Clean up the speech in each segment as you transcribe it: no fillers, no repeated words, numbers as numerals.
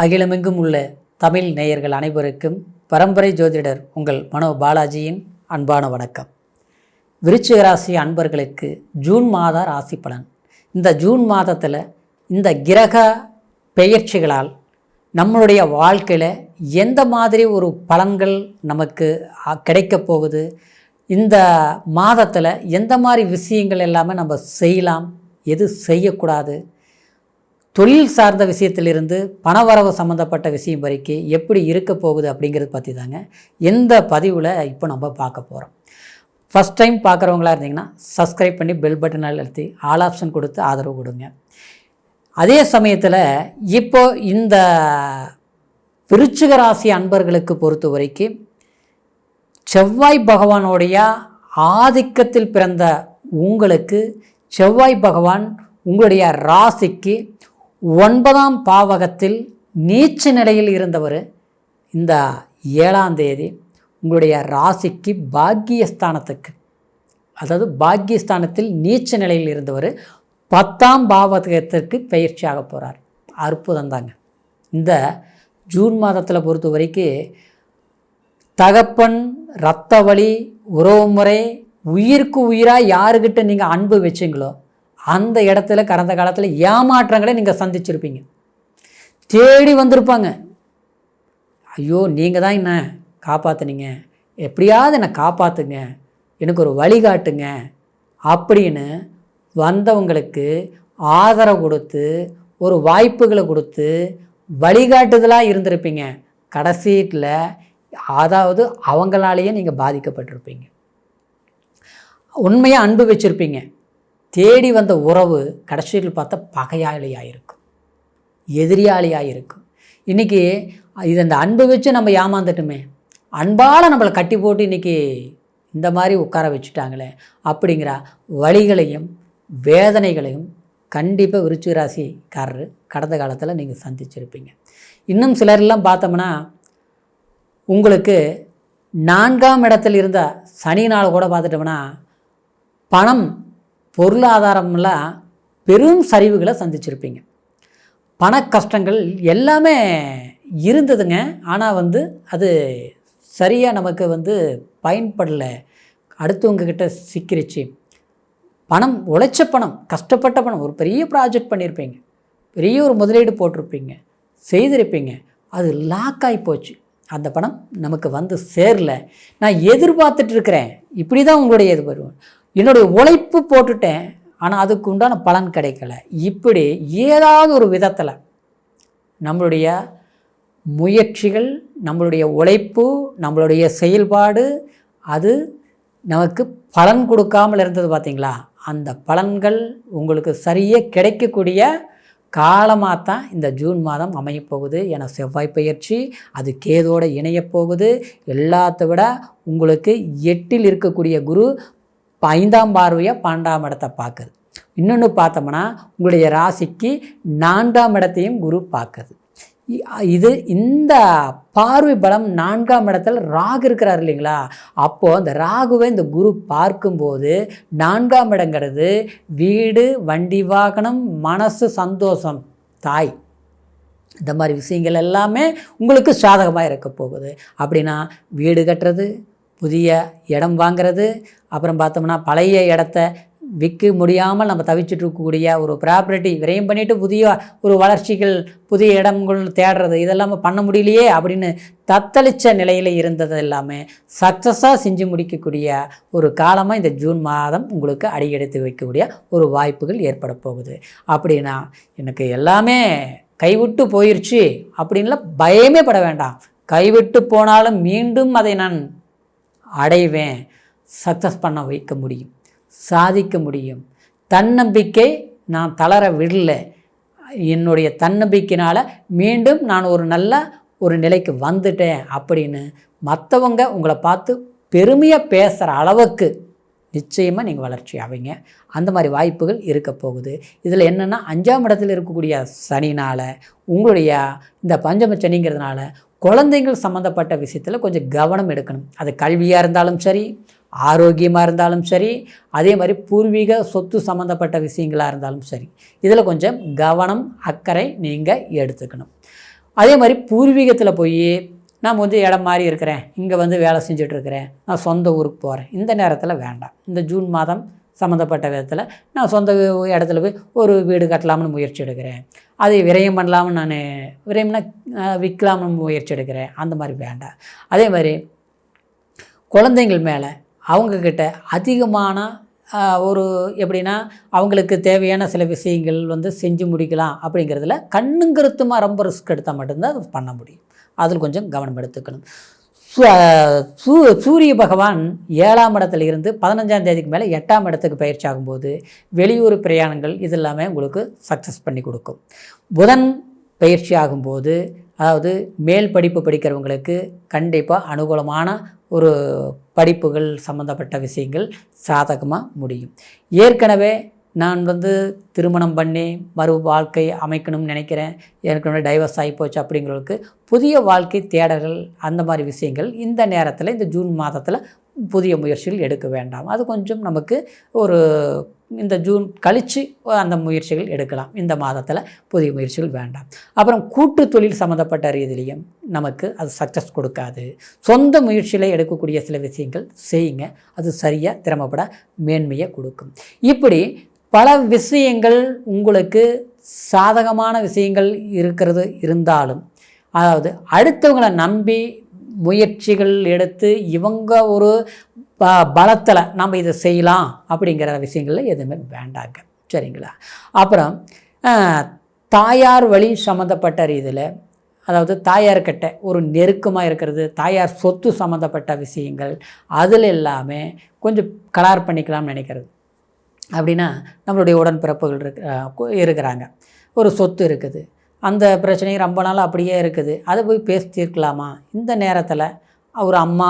அகிலமெங்கும் உள்ள தமிழ் நேயர்கள் அனைவருக்கும் பரம்பரை ஜோதிடர் உங்கள் மனோ பாலாஜியின் அன்பான வணக்கம். விருச்சிக ராசி அன்பர்களுக்கு ஜூன் மாத ராசி பலன். இந்த ஜூன் மாதத்தில் இந்த கிரக பெயர்ச்சிகளால் நம்மளுடைய வாழ்க்கையில் எந்த மாதிரி ஒரு பலன்கள் நமக்கு கிடைக்கப் போகுது, இந்த மாதத்தில் எந்த மாதிரி விஷயங்கள் எல்லாமே நம்ம செய்யலாம், எது செய்யக்கூடாது, தொழில் சார்ந்த விஷயத்திலிருந்து பணவரவு சம்மந்தப்பட்ட விஷயம் வரைக்கும் எப்படி இருக்க போகுது அப்படிங்கிறது பற்றி தாங்க இந்த பதிவில் இப்போ நம்ம பார்க்க போகிறோம். ஃபஸ்ட் டைம் பார்க்குறவங்களா இருந்தீங்கன்னா சப்ஸ்கிரைப் பண்ணி பெல் பட்டனால் அழுத்தி ஆல் ஆப்ஷன் கொடுத்து ஆதரவு கொடுங்க. அதே சமயத்தில் இப்போ இந்த விருச்சிக ராசி அன்பர்களுக்கு பொறுத்த வரைக்கும் செவ்வாய் பகவானுடைய ஆதிக்கத்தில் பிறந்த உங்களுக்கு செவ்வாய் பகவான் உங்களுடைய ராசிக்கு 9ஆம் பாவகத்தில் நீச்ச நிலையில் இருந்தவர் இந்த 7ஆம் தேதி உங்களுடைய ராசிக்கு பாக்கியஸ்தானத்துக்கு, அதாவது பாக்கியஸ்தானத்தில் நீச்ச நிலையில் இருந்தவர் 10ஆம் பாவகத்திற்கு பயிற்சியாக போகிறார். அற்புதம் தாங்க. இந்த ஜூன் மாதத்தில் பொறுத்த வரைக்கும் தகப்பன், இரத்த வழி, உறவுமுறை, உயிருக்கு உயிராக யாருக்கிட்ட நீங்கள் அன்பு வச்சிங்களோ அந்த இடத்துல கடந்த காலத்தில் ஏமாற்றங்களை நீங்கள் சந்திச்சிருப்பீங்க. தேடி வந்திருப்பாங்க, ஐயோ நீங்கள் தான் என்ன காப்பாற்றுனீங்க, எப்படியாவது என்னை காப்பாற்றுங்க, எனக்கு ஒரு வழிகாட்டுங்க அப்படின்னு வந்தவங்களுக்கு ஆதரவு கொடுத்து ஒரு வாய்ப்புகளை கொடுத்து வழிகாட்டுதலாக இருந்திருப்பீங்க. கடைசியில் அதாவது அவங்களாலேயே நீங்கள் பாதிக்கப்பட்டிருப்பீங்க. உண்மையாக அன்பு வச்சுருப்பீங்க. தேடி வந்த உறவு கடைசியில் பார்த்தா பகையாளியாக இருக்கும், எதிரியாளியாக இருக்கும். இன்றைக்கி இது அந்த அன்பு வச்சு நம்ம ஏமாந்துட்டுமே, அன்பால் நம்மளை கட்டி போட்டு இன்றைக்கி இந்த மாதிரி உட்கார வச்சுட்டாங்களே அப்படிங்கிற வழிகளையும் வேதனைகளையும் கண்டிப்பாக விருச்சிக ராசிக்காரர் கடந்த காலத்தில் நீங்கள் சந்திச்சிருப்பீங்க. இன்னும் சிலரெல்லாம் பார்த்தோம்னா உங்களுக்கு 4ஆம் இடத்தில் இருந்த சனினால் கூட பார்த்துட்டோம்னா பணம் பொருளாதாரம்லாம் பெரும் சரிவுகளை சந்திச்சிருப்பீங்க. பண கஷ்டங்கள் எல்லாமே இருந்ததுங்க. ஆனால் அது சரியாக நமக்கு பயன்படலை, அடுத்தவங்கக்கிட்ட சிக்கிருச்சு. பணம், உழைச்ச பணம், கஷ்டப்பட்ட பணம், ஒரு பெரிய ப்ராஜெக்ட் பண்ணியிருப்பீங்க, பெரிய ஒரு முதலீடு போட்டிருப்பீங்க, செய்திருப்பீங்க, அது லாக் ஆகி போச்சு. அந்த பணம் நமக்கு சேரல, நான் எதிர்பார்த்துட்ருக்கிறேன், இப்படி தான் உங்களுடைய இது வருவேன், என்னுடைய உழைப்பு போட்டுட்டேன், ஆனால் அதுக்கு உண்டான பலன் கிடைக்கல. இப்படி ஏதாவது ஒரு விதத்தில் நம்மளுடைய முயற்சிகள், நம்மளுடைய உழைப்பு, நம்மளுடைய செயல்பாடு அது நமக்கு பலன் கொடுக்காமல் இருந்தது பார்த்திங்களா? அந்த பலன்கள் உங்களுக்கு சரியாக கிடைக்கக்கூடிய காலமாக தான் இந்த ஜூன் மாதம் அமையப்போகுது. ஏன்னா செவ்வாய் பயிற்சி அது கேதோடு இணையப்போகுது. எல்லாத்த விட உங்களுக்கு 8இல் இருக்கக்கூடிய குரு 5ஆம் பார்வையாக 12ஆம் இடத்தை பார்க்குது. இன்னொன்று பார்த்தோம்னா உங்களுடைய ராசிக்கு 4ஆம் இடத்தையும் குரு பார்க்குது. இந்த பார்வை பலம் 4ஆம் இடத்துல ராகு இருக்கிறார் இல்லைங்களா? அப்போது அந்த ராகுவை இந்த குரு பார்க்கும்போது 4ஆம் இடங்கிறது வீடு, வண்டி, வாகனம், மனசு, சந்தோஷம், தாய், இந்த மாதிரி விஷயங்கள் எல்லாமே உங்களுக்கு சாதகமாக இருக்க போகுது. அப்படின்னா வீடு கட்டுறது, புதிய இடம் வாங்கிறது, அப்புறம் பார்த்தோம்னா பழைய இடத்த விற்க முடியாமல் நம்ம தவிச்சிட்டு இருக்கக்கூடிய ஒரு ப்ராப்பர்ட்டி விரயம் பண்ணிவிட்டு புதிய ஒரு வளர்ச்சிகள், புதிய இடங்கள் தேடுறது, இதெல்லாமே பண்ண முடியலையே அப்படின்னு தத்தளித்த நிலையில் இருந்தது எல்லாமே சக்ஸஸாக செஞ்சு முடிக்கக்கூடிய ஒரு காலமாக இந்த ஜூன் மாதம் உங்களுக்கு அடியெடுத்து வைக்கக்கூடிய ஒரு வாய்ப்புகள் ஏற்பட போகுது. அப்படின்னா எனக்கு எல்லாமே கைவிட்டு போயிடுச்சு அப்படின்லாம் பயமே பட வேண்டாம். கைவிட்டு போனாலும் மீண்டும் அதை நான் அடைவேன், சக்ஸஸ் பண்ண வைக்க முடியும், சாதிக்க முடியும். தன்னம்பிக்கை நான் தளர விடல, என்னுடைய தன்னம்பிக்கையினால் மீண்டும் நான் ஒரு நல்ல ஒரு நிலைக்கு வந்துட்டேன் அப்படின்னு மற்றவங்க உங்களை பார்த்து பெருமையாக பேசுகிற அளவுக்கு நிச்சயமாக நீங்கள் வளர்ச்சி ஆவீங்க. அந்த மாதிரி வாய்ப்புகள் இருக்க போகுது. இதில் என்னென்னா 5ஆம் இடத்தில் இருக்கக்கூடிய சனினால் உங்களுடைய இந்த பஞ்சம சனிங்கிறதுனால குழந்தைகள் சம்மந்தப்பட்ட விஷயத்தில் கொஞ்சம் கவனம் எடுக்கணும். அது கல்வியாக இருந்தாலும் சரி, ஆரோக்கியமாக இருந்தாலும் சரி, அதே மாதிரி பூர்வீக சொத்து சம்மந்தப்பட்ட விஷயங்களாக இருந்தாலும் சரி, இதில் கொஞ்சம் கவனம் அக்கறை நீங்கள் எடுத்துக்கணும். அதே மாதிரி பூர்வீகத்தில் போய் நான் வந்து இடம் மாறி இருக்கிறேன், இங்கே வந்து வேலை செஞ்சிட்ருக்கிறேன், நான் சொந்த ஊருக்கு போகிறேன், இந்த நேரத்தில் வேண்டாம். இந்த ஜூன் மாதம் சம்மந்தப்பட்ட விதத்தில் நான் சொந்த இடத்துல போய் ஒரு வீடு கட்டலாம்னு முயற்சி எடுக்கிறேன், அதை விரயம் பண்ணலாம்னு நான் விரயம்னா விற்கலாம்னு முயற்சி எடுக்கிறேன், அந்த மாதிரி வேண்டாம். அதே மாதிரி குழந்தைங்கள் மேலே அவங்கக்கிட்ட அதிகமான ஒரு எப்படின்னா அவங்களுக்கு தேவையான சில விஷயங்கள் வந்து செஞ்சு முடிக்கலாம் அப்படிங்கிறதுல கண்ணுங்கருத்துமாக ரொம்ப ரிஸ்க் எடுத்தால் மட்டும்தான் அது பண்ண முடியும். அதில் கொஞ்சம் கவனம் எடுத்துக்கணும். சூரிய பகவான் 7ஆம் இடத்துல இருந்து 15ஆம் தேதிக்கு மேலே 8ஆம் இடத்துக்கு பயிற்சி ஆகும்போது வெளியூர் பிரயாணங்கள் இது எல்லாமே உங்களுக்கு சக்ஸஸ் பண்ணி கொடுக்கும். புதன் பயிற்சி ஆகும்போது அதாவது மேல் படிப்பு படிக்கிறவங்களுக்கு கண்டிப்பாக அனுகூலமான ஒரு படிப்புகள் சம்மந்தப்பட்ட விஷயங்கள் சாதகமாக முடியும். ஏற்கனவே நான் வந்து திருமணம் பண்ணி மறு வாழ்க்கை அமைக்கணும்னு நினைக்கிறேன், ஏற்கனவே டைவர்ஸ் ஆகி போச்சு அப்படிங்கிறவங்களுக்கு புதிய வாழ்க்கை தேடல்கள் அந்த மாதிரி விஷயங்கள் இந்த நேரத்தில் இந்த ஜூன் மாதத்தில் புதிய முயற்சிகள் எடுக்க வேண்டாம். அது கொஞ்சம் நமக்கு ஒரு இந்த ஜூன் கழித்து அந்த முயற்சிகள் எடுக்கலாம். இந்த மாதத்தில் புதிய முயற்சிகள் வேண்டாம். அப்புறம் கூட்டு தொழில் சம்மந்தப்பட்ட ரீதியிலையும் நமக்கு அது சக்ஸஸ் கொடுக்காது. சொந்த முயற்சியில் எடுக்கக்கூடிய சில விஷயங்கள் செய்யுங்க, அது சரியாக திறமைப்பட மேன்மையை கொடுக்கும். இப்படி பல விஷயங்கள் உங்களுக்கு சாதகமான விஷயங்கள் இருந்தாலும் அதாவது அடுத்தவங்களை நம்பி முயற்சிகள் எடுத்து இவங்க ஒரு பலத்தில் நம்ம இதை செய்யலாம் அப்படிங்கிற விஷயங்களில் எதுவுமே வேண்டாங்க, சரிங்களா? அப்புறம் தாயார் வழி சம்மந்தப்பட்ட ரீதியில் அதாவது தாயார்கிட்ட ஒரு நெருக்கமாக இருக்கிறது, தாயார் சொத்து சம்மந்தப்பட்ட விஷயங்கள் அதில் எல்லாமே கொஞ்சம் கலார் பண்ணிக்கலாம்னு நினைக்கிறது. அப்படின்னா நம்மளுடைய உடன்பிறப்புகள் இருக்கிறாங்க, ஒரு சொத்து இருக்குது, அந்த பிரச்சனை ரொம்ப நாள் அப்படியே இருக்குது, அதை போய் பேசி தீர்க்கலாமா? இந்த நேரத்தில் ஒரு அம்மா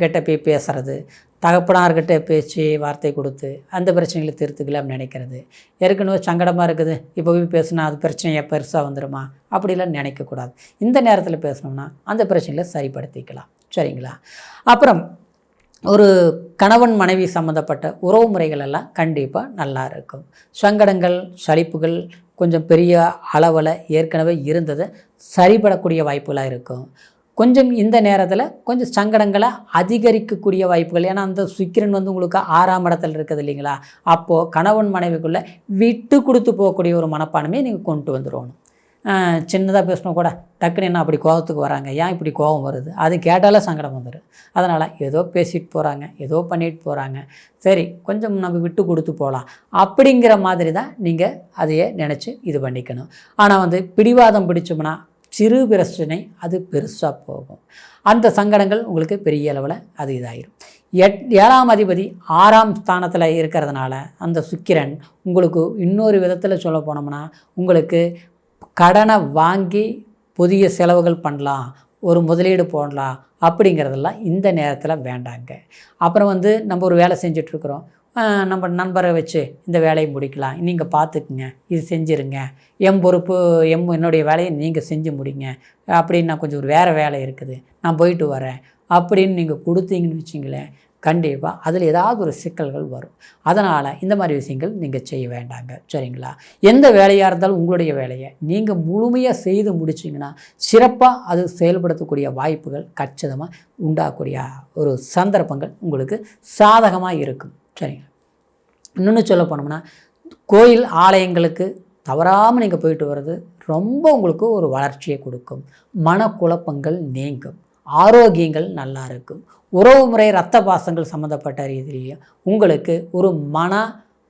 கிட்ட போய் பேசுகிறது, தகப்பனார்கிட்ட பேச்சு வார்த்தை கொடுத்து அந்த பிரச்சனைகளை தீர்த்துக்கலாம்னு நினைக்கிறது. ஏற்கனவே சங்கடமாக இருக்குது, இப்போ போய் பேசுனா அது பிரச்சனையை பெருசாக வந்துடுமா அப்படிலாம் நினைக்கக்கூடாது. இந்த நேரத்தில் பேசணும்னா அந்த பிரச்சனைகளை சரிப்படுத்திக்கலாம், சரிங்களா? அப்புறம் ஒரு கணவன் மனைவி சம்மந்தப்பட்ட உறவு முறைகள் எல்லாம் கண்டிப்பாக நல்லா இருக்கும். சங்கடங்கள் சலிப்புகள் கொஞ்சம் பெரிய அளவில் ஏற்கனவே இருந்தது சரிபடக்கூடிய வாய்ப்புகளாக இருக்கும். கொஞ்சம் இந்த நேரத்தில் கொஞ்சம் சங்கடங்களை அதிகரிக்கக்கூடிய வாய்ப்புகள், ஏன்னா அந்த சுக்கிரன் வந்து உங்களுக்கு 6ஆம் இடத்துல இருக்குது இல்லைங்களா? அப்போது கணவன் மனைவிக்குள்ளே விட்டு கொடுத்து போகக்கூடிய ஒரு மனப்பான்மையை நீங்கள் கொண்டு வந்துடணும். சின்னதாக பேசணும் கூட டக்குன்னு என்ன அப்படி கோபத்துக்கு வராங்க, ஏன் இப்படி கோபம் வருது, அது கேட்டாலே சங்கடம் வந்துடும். அதனால் ஏதோ பேசிட்டு போகிறாங்க, ஏதோ பண்ணிட்டு போகிறாங்க, சரி கொஞ்சம் நம்ம விட்டு கொடுத்து போகலாம் அப்படிங்கிற மாதிரி தான் நீங்கள் அதையே நினச்சி இது பண்ணிக்கணும். ஆனால் வந்து பிடிவாதம் பிடிச்சோம்னா சிறு பிரச்சனை அது பெருசாக போகும். அந்த சங்கடங்கள் உங்களுக்கு பெரிய அளவில் அது இதாகிடும். 7ஆம் அதிபதி 6ஆம் ஸ்தானத்தில் இருக்கிறதுனால அந்த சுக்கிரன் உங்களுக்கு இன்னொரு விதத்தில் சொல்ல போனோம்னா உங்களுக்கு கடனை வாங்கி புதிய செலவுகள் பண்ணலாம், ஒரு முதலீடு போடலாம் அப்படிங்கிறதெல்லாம் இந்த நேரத்தில் வேண்டாங்க. அப்புறம் வந்து நம்ம ஒரு வேலை செஞ்சிட்ருக்குறோம், நம்ம நண்பரை வச்சு இந்த வேலையை முடிக்கலாம், நீங்கள் பார்த்துக்குங்க, இது செஞ்சுருங்க, என் பொறுப்பு என்னுடைய வேலையை நீங்கள் செஞ்சு முடிங்க அப்படின்னு, நான் கொஞ்சம் ஒரு வேறு வேலை இருக்குது நான் போயிட்டு வரேன் அப்படின்னு நீங்கள் கொடுத்தீங்கன்னு வச்சிங்களேன், கண்டிப்பாக அதில் ஏதாவது ஒரு சிக்கல்கள் வரும். அதனால் இந்த மாதிரி விஷயங்கள் நீங்கள் செய்ய வேண்டாங்க, சரிங்களா? எந்த வேலையாக இருந்தாலும் உங்களுடைய வேலையை நீங்கள் முழுமையாக செய்து முடிச்சிங்கன்னா சிறப்பாக அது செயல்படுத்தக்கூடிய வாய்ப்புகள் கச்சிதமாக உண்டாகக்கூடிய ஒரு சந்தர்ப்பங்கள் உங்களுக்கு சாதகமாக இருக்கும், சரிங்களா? இன்னொன்று சொல்ல போனோம்னா கோயில் ஆலயங்களுக்கு தவறாமல் நீங்கள் போயிட்டு வர்றது ரொம்ப உங்களுக்கு ஒரு வளர்ச்சியை கொடுக்கும், மனக்குழப்பங்கள் நீங்கும், ஆரோக்கியங்கள் நல்லா இருக்கும், உறவு முறை இரத்த பாசங்கள் சம்மந்தப்பட்ட ரீதியிலையும் உங்களுக்கு ஒரு மன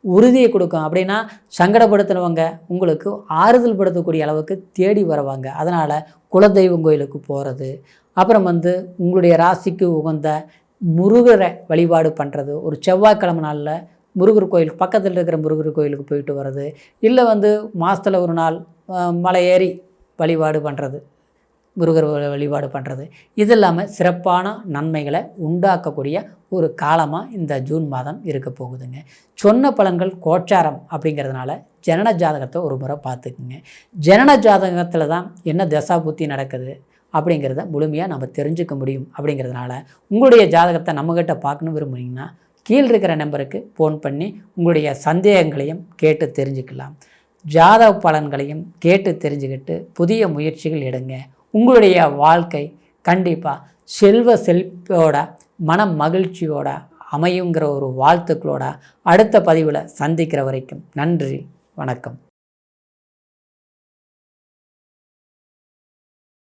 உறுதியை கொடுக்கும். அப்படின்னா சங்கடப்படுத்தினவங்க உங்களுக்கு ஆறுதல் படுத்தக்கூடிய அளவுக்கு தேடி வருவாங்க. அதனால் குலதெய்வம் கோயிலுக்கு போகிறது, அப்புறம் வந்து உங்களுடைய ராசிக்கு உகந்த முருகரை வழிபாடு பண்ணுறது, ஒரு செவ்வாய்க்கிழமை நாளில் முருகர் கோயில் பக்கத்தில் இருக்கிற முருகர் கோயிலுக்கு போயிட்டு வர்றது, இல்லை வந்து மாதத்தில் ஒரு நாள் மலை ஏறி வழிபாடு பண்ணுறது, முருகர் வழிபாடு பண்ணுறது, இது இல்லாமல் சிறப்பான நன்மைகளை உண்டாக்கக்கூடிய ஒரு காலமாக இந்த ஜூன் மாதம் இருக்க போகுதுங்க. சொன்ன பலன்கள் கோச்சாரம் அப்படிங்கிறதுனால ஜனன ஜாதகத்தை ஒரு முறை பார்த்துக்குங்க. ஜனன ஜாதகத்தில் தான் என்ன தசா புத்தி நடக்குது அப்படிங்கிறத முழுமையாக நம்ம தெரிஞ்சுக்க முடியும். அப்படிங்கிறதுனால உங்களுடைய ஜாதகத்தை நம்மக்கிட்ட பார்க்கணும் விரும்புனீங்கன்னா கீழே இருக்கிற நம்பருக்கு ஃபோன் பண்ணி உங்களுடைய சந்தேகங்களையும் கேட்டு தெரிஞ்சுக்கலாம். ஜாதக பலன்களையும் கேட்டு தெரிஞ்சுக்கிட்டு புதிய முயற்சிகள் எடுங்க. உங்களுடைய வாழ்க்கை கண்டிப்பாக செல்வ செழிப்போட மன மகிழ்ச்சியோட அமையுங்கிற ஒரு வாழ்த்துக்களோட அடுத்த பதிவில் சந்திக்கிற வரைக்கும் நன்றி, வணக்கம்.